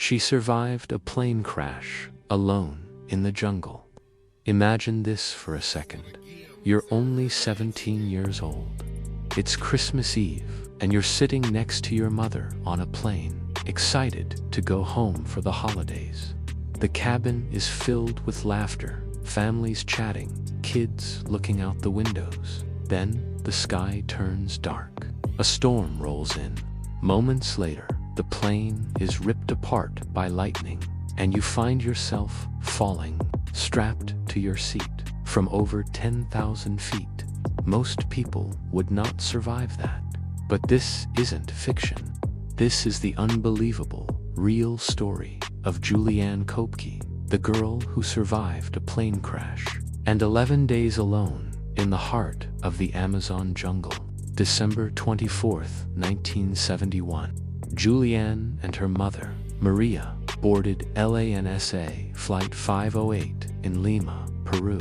She survived a plane crash, alone, in the jungle. Imagine this for a second. You're only 17 years old. It's Christmas Eve, and you're sitting next to your mother on a plane, excited to go home for the holidays. The cabin is filled with laughter, families chatting, kids looking out the windows. Then, the sky turns dark. A storm rolls in. Moments later, the plane is ripped apart by lightning, and you find yourself falling, strapped to your seat, from over 10,000 feet. Most people would not survive that. But this isn't fiction. This is the unbelievable, real story of Juliane Koepke, the girl who survived a plane crash, and 11 days alone in the heart of the Amazon jungle. December 24, 1971. Juliane and her mother, Maria, boarded LANSA Flight 508 in Lima, Peru.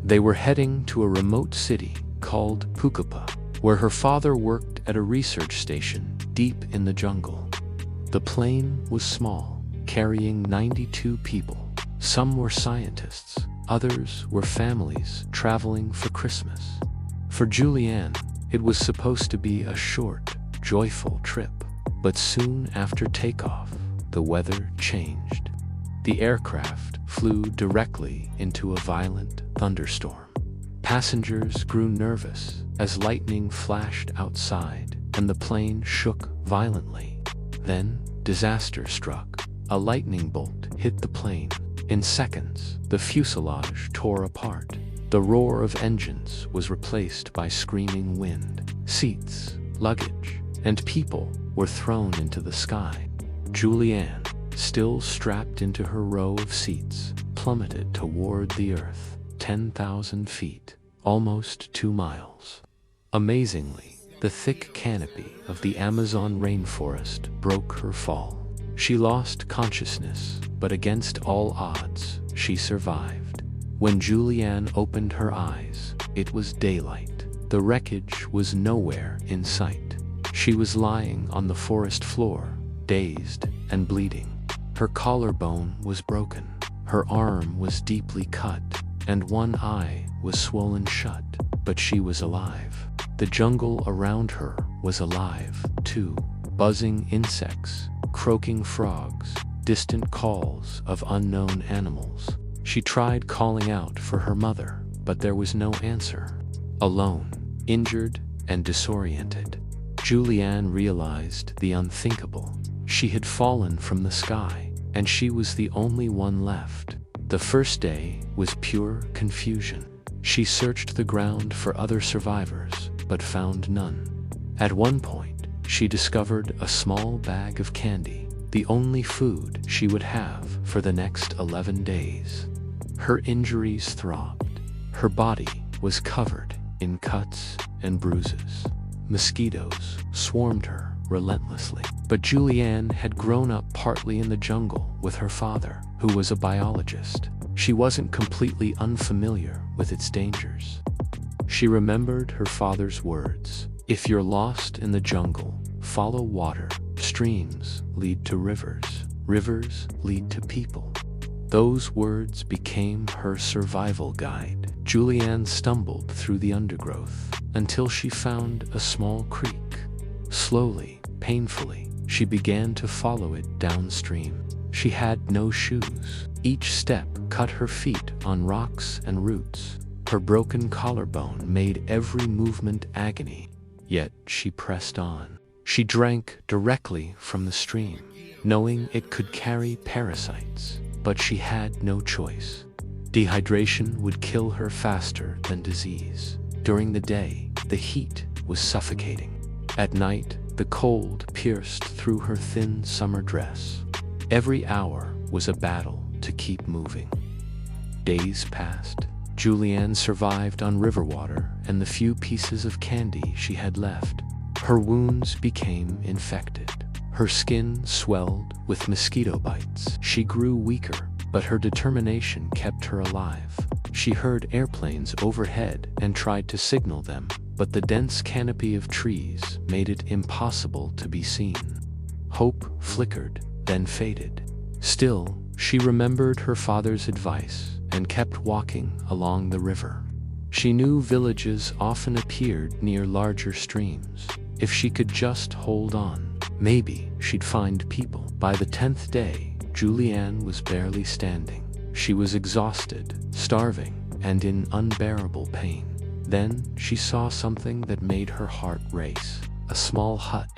They were heading to a remote city called Pucallpa, where her father worked at a research station deep in the jungle. The plane was small, carrying 92 people. Some were scientists, others were families traveling for Christmas. For Juliane, it was supposed to be a short, joyful trip. But soon after takeoff, the weather changed. The aircraft flew directly into a violent thunderstorm. Passengers grew nervous as lightning flashed outside and the plane shook violently. Then, disaster struck. A lightning bolt hit the plane. In seconds, the fuselage tore apart. The roar of engines was replaced by screaming wind. Seats, luggage, and people were thrown into the sky. Juliane, still strapped into her row of seats, plummeted toward the earth, 10,000 feet, almost 2 miles. Amazingly, the thick canopy of the Amazon rainforest broke her fall. She lost consciousness, but against all odds, she survived. When Juliane opened her eyes, it was daylight. The wreckage was nowhere in sight. She was lying on the forest floor, dazed and bleeding. Her collarbone was broken, her arm was deeply cut, and one eye was swollen shut, but she was alive. The jungle around her was alive, too. Buzzing insects, croaking frogs, distant calls of unknown animals. She tried calling out for her mother, but there was no answer. Alone, injured and disoriented, Juliane realized the unthinkable. She had fallen from the sky, and she was the only one left. The first day was pure confusion. She searched the ground for other survivors, but found none. At one point, she discovered a small bag of candy, the only food she would have for the next 11 days. Her injuries throbbed. Her body was covered in cuts and bruises. Mosquitoes swarmed her relentlessly. But Juliane had grown up partly in the jungle with her father, who was a biologist. She wasn't completely unfamiliar with its dangers. She remembered her father's words, "If you're lost in the jungle, follow water. Streams lead to rivers. Rivers lead to people." Those words became her survival guide. Juliane stumbled through the undergrowth until she found a small creek. Slowly, painfully, she began to follow it downstream. She had no shoes. Each step cut her feet on rocks and roots. Her broken collarbone made every movement agony. Yet she pressed on. She drank directly from the stream, knowing it could carry parasites. But she had no choice. Dehydration would kill her faster than disease. During the day, the heat was suffocating. At night, the cold pierced through her thin summer dress. Every hour was a battle to keep moving. Days passed. Juliane survived on river water and the few pieces of candy she had left. Her wounds became infected. Her skin swelled with mosquito bites. She grew weaker, but her determination kept her alive. She heard airplanes overhead and tried to signal them, but the dense canopy of trees made it impossible to be seen. Hope flickered, then faded. Still, she remembered her father's advice and kept walking along the river. She knew villages often appeared near larger streams. If she could just hold on, maybe she'd find people. By the 10th day, Juliane was barely standing. She was exhausted, starving, and in unbearable pain. Then she saw something that made her heart race. A small hut.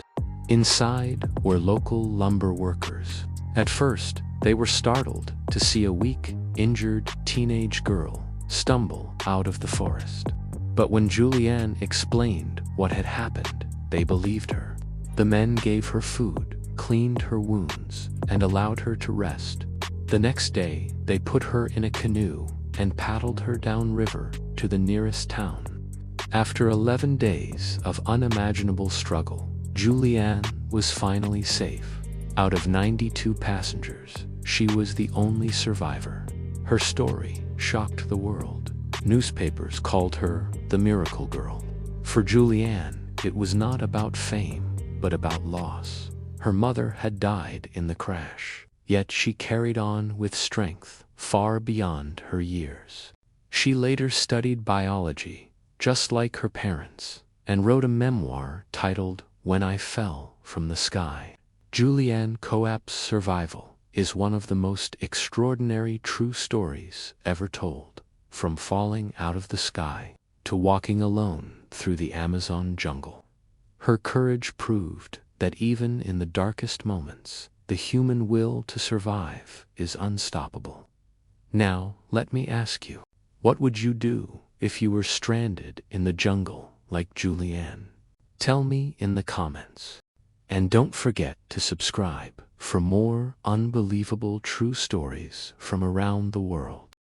Inside were local lumber workers. At first, they were startled to see a weak, injured teenage girl stumble out of the forest. But when Juliane explained what had happened, they believed her. The men gave her food, cleaned her wounds, and allowed her to rest. The next day, they put her in a canoe and paddled her downriver to the nearest town. After 11 days of unimaginable struggle, Juliane was finally safe. Out of 92 passengers, she was the only survivor. Her story shocked the world. Newspapers called her the Miracle Girl. For Juliane, it was not about fame, but about loss. Her mother had died in the crash, yet she carried on with strength far beyond her years. She later studied biology, just like her parents, and wrote a memoir titled When I Fell from the Sky. Juliane Coap's survival is one of the most extraordinary true stories ever told, from falling out of the sky to walking alone through the Amazon jungle. Her courage proved that even in the darkest moments, the human will to survive is unstoppable. Now, let me ask you, what would you do if you were stranded in the jungle like Juliane? Tell me in the comments. And don't forget to subscribe for more unbelievable true stories from around the world.